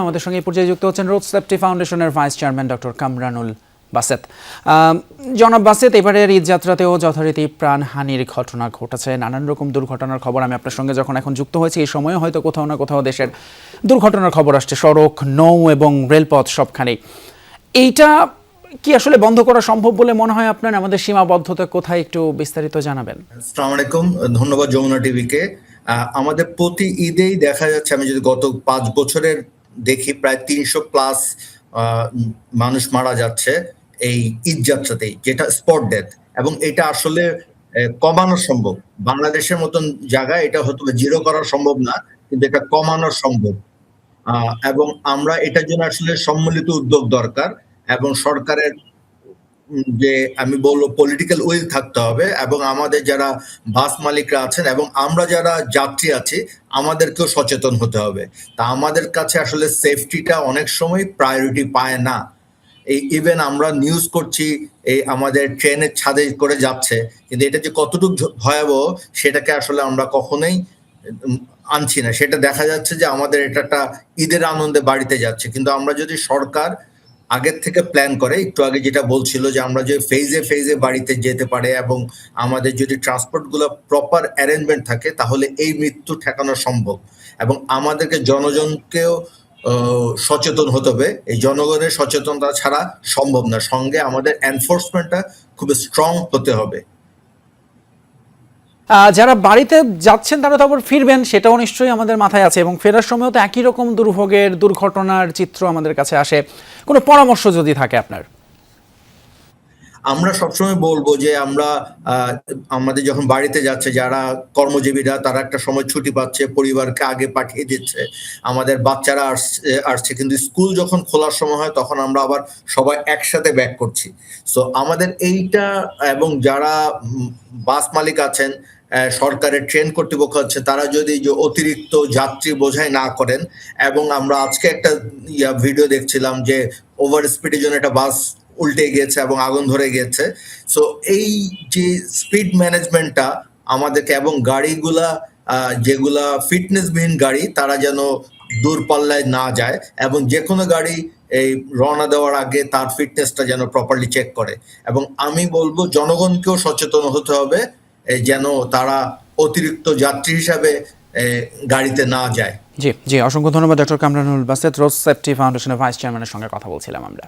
আমাদের সঙ্গে এই পর্যায়ে যুক্ত হচ্ছেন রোড সেফটি ফাউন্ডেশনের ভাইস চেয়ারম্যান ডক্টর কামরানুল বাসেত। জনাব বাসেত, এবারের ঈদ যাত্রাতেও যথারীতি প্রাণহানির ঘটনা ঘটেছে, নানান রকম দুর্ঘটনার খবর। আমি আপনার সঙ্গে যখন এখন যুক্ত হয়েছি এই সময়ে হয়তো কোথাও না কোথাও দেশের দুর্ঘটনার খবর আসছে, সড়ক, নৌ এবং রেলপথ সবখানেই। এইটা কি আসলে বন্ধ করা সম্ভব বলে মনে হয় আপনার? আমাদের সীমাবদ্ধতা কোথায় একটু বিস্তারিত জানাবেন। আসসালামু আলাইকুম, ধন্যবাদ যমুনা টিভিকে। আমাদের প্রতি ঈদেই দেখা যাচ্ছে, আমি যদি গত 5 বছরের দেখি, প্রায় 300+ মানুষ মারা যাচ্ছে এই ঈদ যাত্রাতেই, যেটা স্পট ডেথ। এবং এটা আসলে কমানো সম্ভব। বাংলাদেশের মতন জায়গায় এটা হয়তো জিরো করা সম্ভব না, কিন্তু এটা কমানো সম্ভব। এবং আমরা এটার জন্য আসলে সম্মিলিত উদ্যোগ দরকার, এবং সরকারের যে আমি বলবো পলিটিক্যাল উইল থাকতে হবে, এবং আমাদের যারা বাস মালিকরা আছেন এবং আমরা যারা যাত্রী আছি আমাদেরকেও সচেতন হতে হবে। তা আমাদের কাছে আসলে সেফটিটা অনেক সময় প্রায়োরিটি পায় না। এই ইভেন আমরা নিউজ করছি এই আমাদের ট্রেনের ছাদে করে যাচ্ছে, কিন্তু এটা যে কতটুকু ভয়াবহ সেটাকে আসলে আমরা কখনোই আনছি না। সেটা দেখা যাচ্ছে যে আমাদের এটা একটা ঈদের আনন্দে বাড়িতে যাচ্ছে, কিন্তু আমরা যদি সরকার আগের থেকে প্ল্যান করে, একটু আগে যেটা বলছিল যে আমরা যে ফেজে ফেজে বাড়িতে যেতে পারে এবং আমাদের যদি ট্রান্সপোর্টগুলো প্রপার অ্যারেঞ্জমেন্ট থাকে, তাহলে এই মৃত্যু ঠেকানো সম্ভব। এবং আমাদেরকে জনগণকেও সচেতন হতে হবে। এই জনগণের সচেতনতা ছাড়া সম্ভব না। সঙ্গে আমাদের এনফোর্সমেন্টটা খুব স্ট্রং হতে হবে। যারা বাড়িতে যাচ্ছেন তারা তো আবার ফিরবেন, সেটাও নিশ্চয়ই আমাদের মাথায় আছে, এবং ফেরার সময়ও তো একই রকম দুর্ভোগের, দুর্ঘটনার চিত্র আমাদের কাছে আসে। কোনো পরামর্শ যদি থাকে আপনার? আমরা সবসময় বলবো যে আমরা আমাদের যখন বাড়িতে যাচ্ছে, যারা কর্মজীবীরা তারা একটা সময় ছুটি পাচ্ছে, পরিবারকে আগে পাঠিয়ে দিচ্ছে, আমাদের বাচ্চারা আসছে, কিন্তু স্কুল যখন খোলার সময় হয় তখন আমরা আবার সবাই একসাথে ব্যাক করছি। সো আমাদের এইটা, এবং যারা বাস মালিক আছেন, সরকারের ট্রেন কর্তৃপক্ষ আছে, তারা যদি যে অতিরিক্ত যাত্রী বোঝাই না করেন। এবং আমরা আজকে একটা ভিডিও দেখছিলাম যে ওভার স্পিডের জন্য একটা বাস উল্টে গিয়েছে এবং আগুন ধরে গিয়েছে। সো এই যে স্পিড ম্যানেজমেন্টটা আমাদেরকে, এবং গাড়িগুলা যেগুলা ফিটনেসবিহীন গাড়ি তারা যেন দূরপাল্লায় না যায়, এবং যে কোনো গাড়ি এই রওনা দেওয়ার আগে তার ফিটনেসটা যেন প্রপারলি চেক করে। এবং আমি বলবো জনগণকেও সচেতন হতে হবে যেন তারা অতিরিক্ত যাত্রী হিসাবে গাড়িতে না যায়। জি জি, অসংখ্য ধন্যবাদ ডক্টর কামরানুল বাসেত। রোড সেফটি ফাউন্ডেশনের ভাইস চেয়ারম্যানের সঙ্গে কথা বলছিলাম আমরা।